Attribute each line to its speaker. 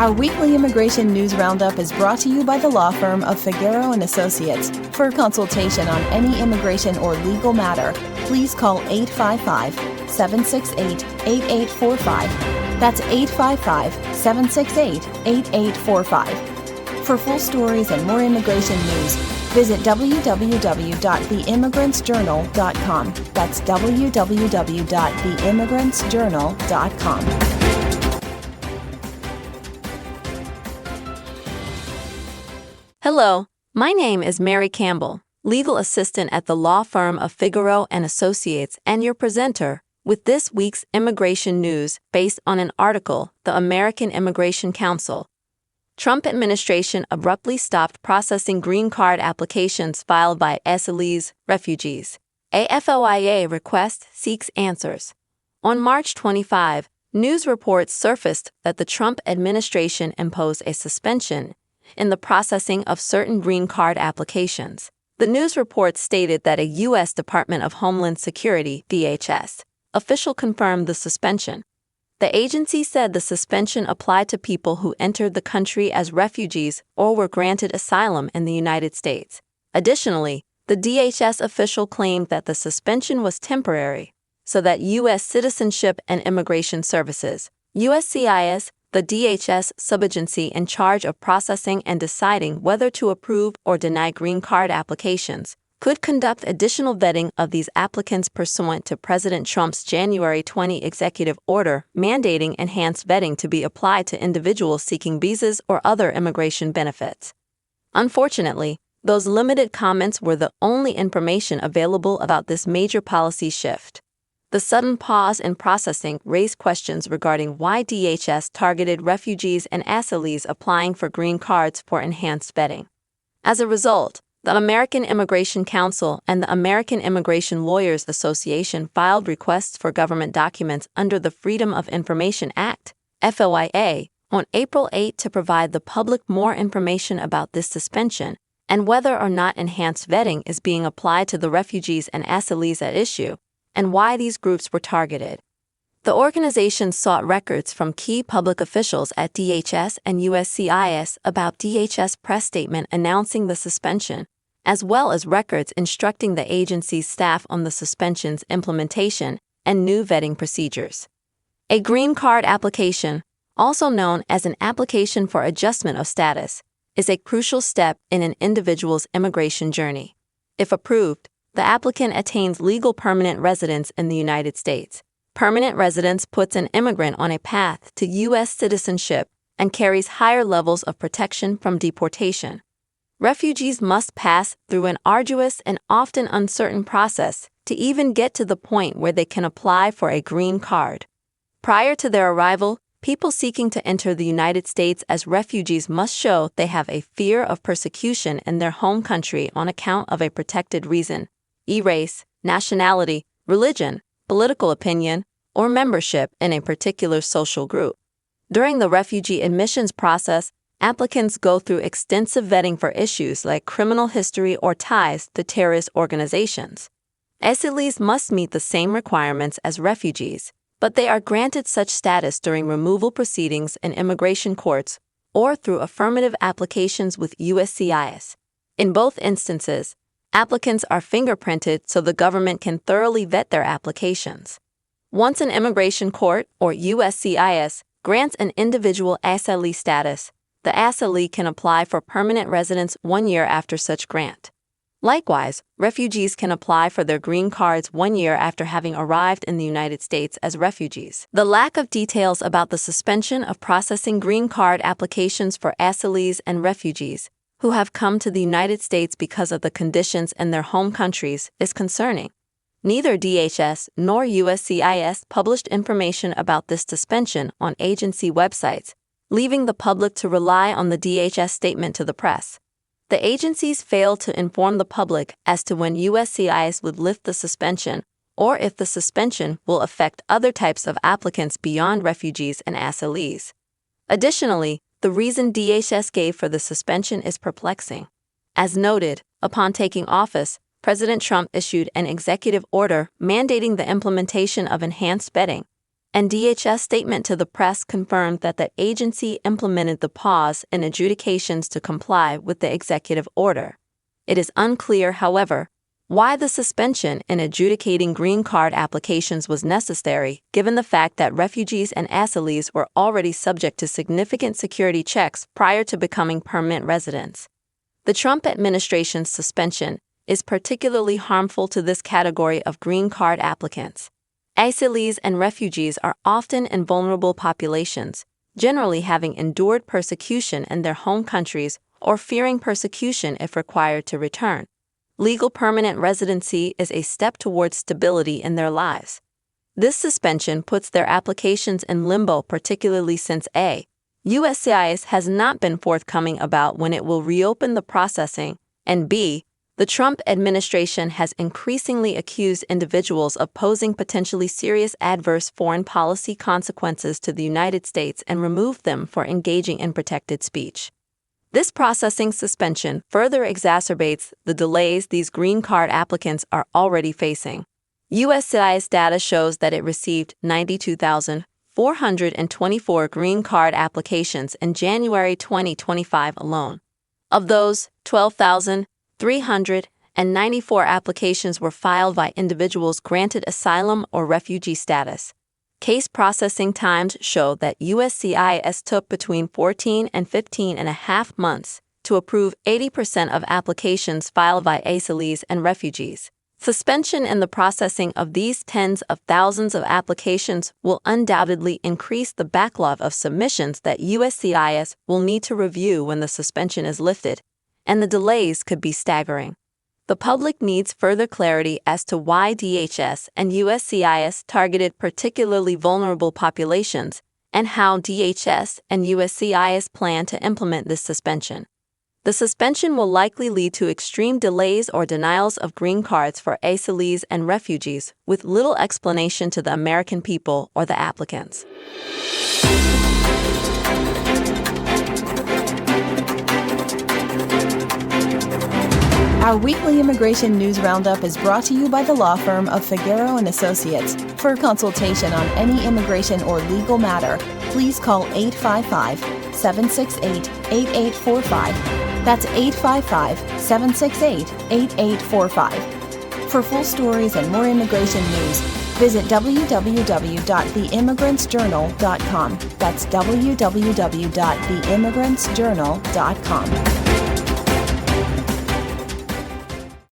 Speaker 1: Our weekly immigration news roundup is brought to you by the law firm of Figueroa and Associates. For consultation on any immigration or legal matter, please call 855-768-8845. That's 855-768-8845. For full stories and more immigration news, visit www.theimmigrantsjournal.com. That's www.theimmigrantsjournal.com.
Speaker 2: Hello, my name is Mary Campbell, legal assistant at the law firm of Figueroa and Associates, and your presenter with this week's immigration news based on an article, The American Immigration Council. Trump administration abruptly stopped processing green card applications filed by Asylees, refugees. AFOIA request seeks answers. On March 25, news reports surfaced that the Trump administration imposed a suspension in the processing of certain green card applications. The news report stated that a U.S. Department of Homeland Security, DHS, official confirmed the suspension. The agency said the suspension applied to people who entered the country as refugees or were granted asylum in the United States. Additionally, the DHS official claimed that the suspension was temporary, so that U.S. Citizenship and Immigration Services, USCIS, the DHS subagency in charge of processing and deciding whether to approve or deny green card applications, could conduct additional vetting of these applicants pursuant to President Trump's January 20 executive order mandating enhanced vetting to be applied to individuals seeking visas or other immigration benefits. Unfortunately, those limited comments were the only information available about this major policy shift. The sudden pause in processing raised questions regarding why DHS targeted refugees and asylees applying for green cards for enhanced vetting. As a result, the American Immigration Council and the American Immigration Lawyers Association filed requests for government documents under the Freedom of Information Act, FOIA, on April 8 to provide the public more information about this suspension and whether or not enhanced vetting is being applied to the refugees and asylees at issue, and why these groups were targeted. The organization sought records from key public officials at DHS and USCIS about DHS press statement announcing the suspension, as well as records instructing the agency's staff on the suspension's implementation and new vetting procedures. A green card application, also known as an application for adjustment of status, is a crucial step in an individual's immigration journey. If approved, the applicant attains legal permanent residence in the United States. Permanent residence puts an immigrant on a path to U.S. citizenship and carries higher levels of protection from deportation. Refugees must pass through an arduous and often uncertain process to even get to the point where they can apply for a green card. Prior to their arrival, people seeking to enter the United States as refugees must show they have a fear of persecution in their home country on account of a protected reason, race, nationality, religion, political opinion, or membership in a particular social group. During the refugee admissions process, applicants go through extensive vetting for issues like criminal history or ties to terrorist organizations. Asylees must meet the same requirements as refugees, but they are granted such status during removal proceedings in immigration courts or through affirmative applications with USCIS. In both instances, applicants are fingerprinted so the government can thoroughly vet their applications. Once an immigration court, or USCIS, grants an individual asylee status, the asylee can apply for permanent residence 1 year after such grant. Likewise, refugees can apply for their green cards 1 year after having arrived in the United States as refugees. The lack of details about the suspension of processing green card applications for asylees and refugees who have come to the United States because of the conditions in their home countries is concerning. Neither DHS nor USCIS published information about this suspension on agency websites, leaving the public to rely on the DHS statement to the press. The agencies failed to inform the public as to when USCIS would lift the suspension or if the suspension will affect other types of applicants beyond refugees and asylees. Additionally, the reason DHS gave for the suspension is perplexing. As noted, upon taking office, President Trump issued an executive order mandating the implementation of enhanced vetting. and DHS statement to the press confirmed that the agency implemented the pause in adjudications to comply with the executive order. It is unclear, however, why the suspension in adjudicating green card applications was necessary, given the fact that refugees and asylees were already subject to significant security checks prior to becoming permanent residents. The Trump administration's suspension is particularly harmful to this category of green card applicants. Asylees and refugees are often in vulnerable populations, generally having endured persecution in their home countries or fearing persecution if required to return. Legal permanent residency is a step towards stability in their lives. This suspension puts their applications in limbo, particularly since A, USCIS has not been forthcoming about when it will reopen the processing, and B, the Trump administration has increasingly accused individuals of posing potentially serious adverse foreign policy consequences to the United States and removed them for engaging in protected speech. This processing suspension further exacerbates the delays these green card applicants are already facing. USCIS data shows that it received 92,424 green card applications in January 2025 alone. Of those, 12,394 applications were filed by individuals granted asylum or refugee status. Case processing times show that USCIS took between 14 and 15.5 months to approve 80% of applications filed by asylees and refugees. Suspension in the processing of these tens of thousands of applications will undoubtedly increase the backlog of submissions that USCIS will need to review when the suspension is lifted, and the delays could be staggering. The public needs further clarity as to why DHS and USCIS targeted particularly vulnerable populations and how DHS and USCIS plan to implement this suspension. The suspension will likely lead to extreme delays or denials of green cards for asylees and refugees, with little explanation to the American people or the applicants.
Speaker 1: Our weekly immigration news roundup is brought to you by the law firm of Figueroa and Associates. For consultation on any immigration or legal matter, please call 855-768-8845. That's 855-768-8845. For full stories and more immigration news, visit www.theimmigrantsjournal.com. That's www.theimmigrantsjournal.com.